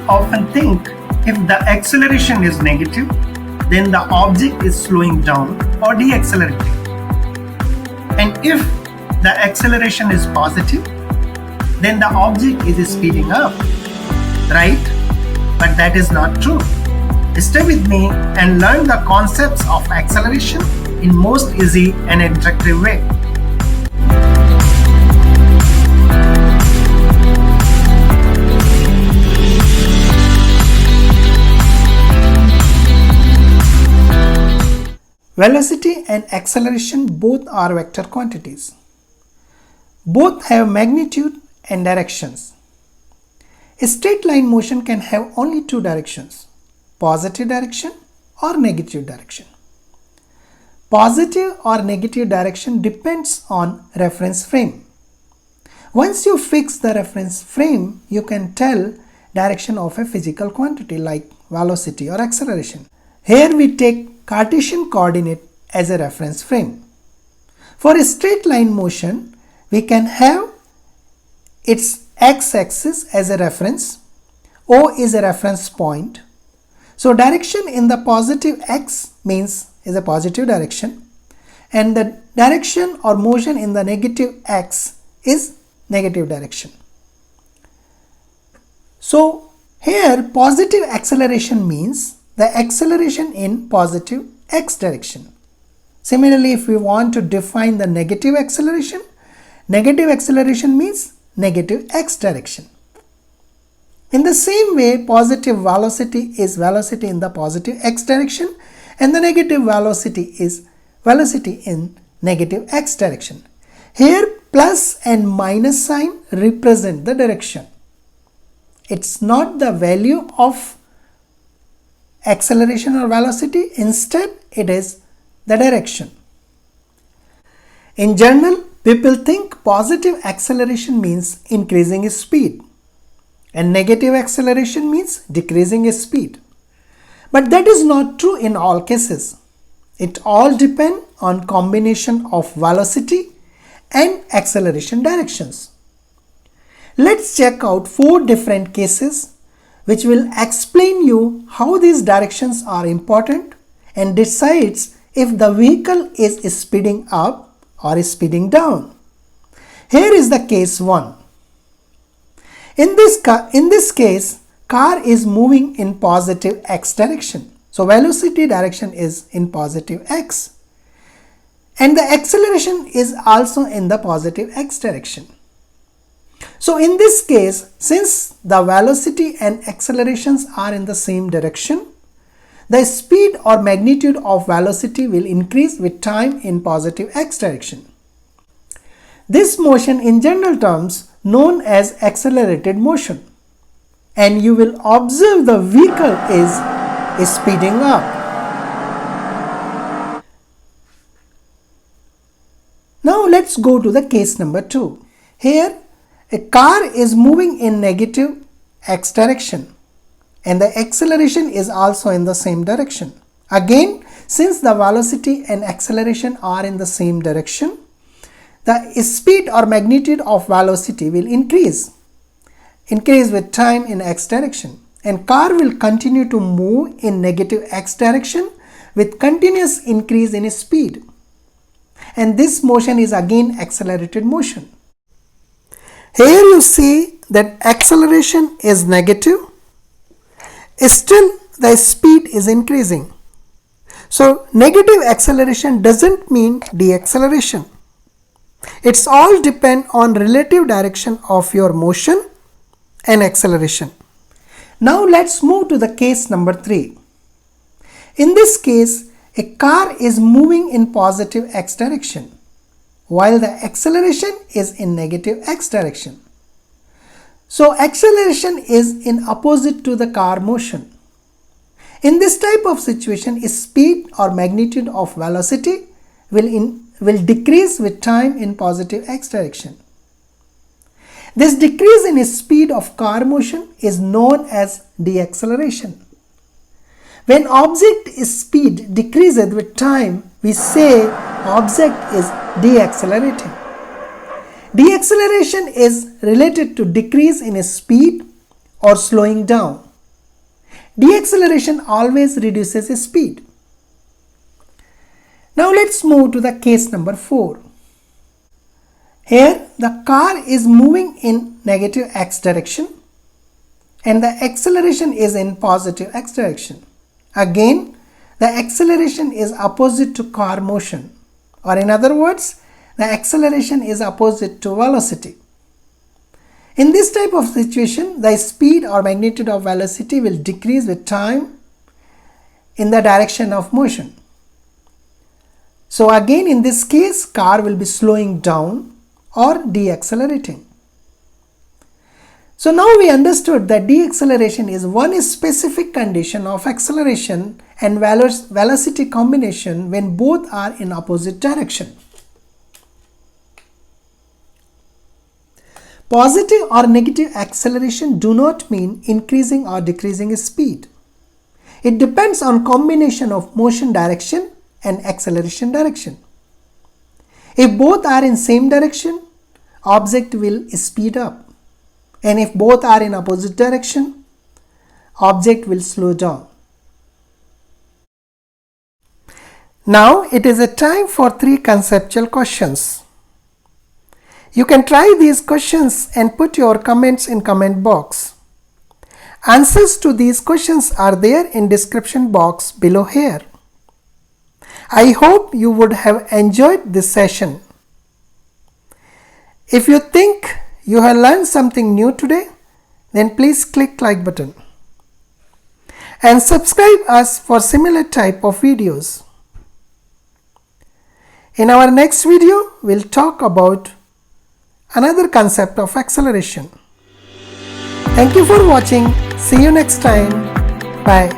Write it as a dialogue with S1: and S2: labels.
S1: often think if the acceleration is negative, then the object is slowing down or deaccelerating. And if the acceleration is positive, then the object is speeding up, right? But that is not true. Stay with me and learn the concepts of acceleration in most easy and interactive way. Velocity and acceleration both are vector quantities. Both have magnitude and directions. A straight line motion can have only two directions, positive direction or negative direction. Positive or negative direction depends on reference frame. Once you fix the reference frame, you can tell direction of a physical quantity like velocity or acceleration. Here we take Cartesian coordinate as a reference frame. For a straight line motion, we can have its x-axis as a reference. O is a reference point. So direction in the positive x means is a positive direction, and the direction or motion in the negative x is negative direction. So here positive acceleration means the acceleration in positive x direction. Similarly, if we want to define the negative acceleration means negative x direction. In the same way, positive velocity is velocity in the positive x direction and the negative velocity is velocity in negative x direction. Here plus and minus sign represent the direction. It's not the value of acceleration or velocity, instead it is the direction. In general, people think positive acceleration means increasing speed and negative acceleration means decreasing speed. But that is not true in all cases. It all depends on combination of velocity and acceleration directions. Let's check out 4 different cases which will explain you how these directions are important and decides if the vehicle is speeding up or speeding down. Here is the case 1. In this case, car is moving in positive x direction. So velocity direction is in positive x. And the acceleration is also in the positive x direction. So in this case, since the velocity and accelerations are in the same direction, the speed or magnitude of velocity will increase with time in positive x direction. This motion in general terms known as accelerated motion, and you will observe the vehicle is speeding up. Now let's go to the case number 2. Here a car is moving in negative x direction and the acceleration is also in the same direction. Again, since the velocity and acceleration are in the same direction, the speed or magnitude of velocity will increase with time in x direction, and car will continue to move in negative x direction with continuous increase in speed. And this motion is again accelerated motion. Here you see that acceleration is negative, still the speed is increasing. So negative acceleration doesn't mean deceleration. It's all depend on relative direction of your motion and acceleration. Now let's move to the case number 3. In this case, a car is moving in positive x direction while the acceleration is in negative x direction. So acceleration is in opposite to the car motion. In this type of situation, speed or magnitude of velocity will decrease with time in positive x direction. This decrease in speed of car motion is known as deceleration. When object speed decreases with time, we say object is deaccelerating. Deceleration is related to decrease in speed or slowing down. Deceleration always reduces speed. Now let's move to the case number 4. Here the car is moving in negative x direction and the acceleration is in positive x direction. Again, the acceleration is opposite to car motion, or in other words, the acceleration is opposite to velocity. In this type of situation, the speed or magnitude of velocity will decrease with time in the direction of motion. So again, in this case, car will be slowing down or deaccelerating. So now we understood that deceleration is one specific condition of acceleration and velocity combination when both are in opposite direction. Positive or negative acceleration do not mean increasing or decreasing speed. It depends on combination of motion direction and acceleration direction. If both are in same direction, object will speed up. And if both are in opposite direction, object will slow down. Now it is a time for 3 conceptual questions. You can try these questions and put your comments in comment box. Answers to these questions are there in description box below here. I hope you would have enjoyed this session. If you think you have learned something new today, then please click like button and subscribe us for similar type of videos. In our next video, we'll talk about another concept of acceleration. Thank you for watching. See you next time. Bye.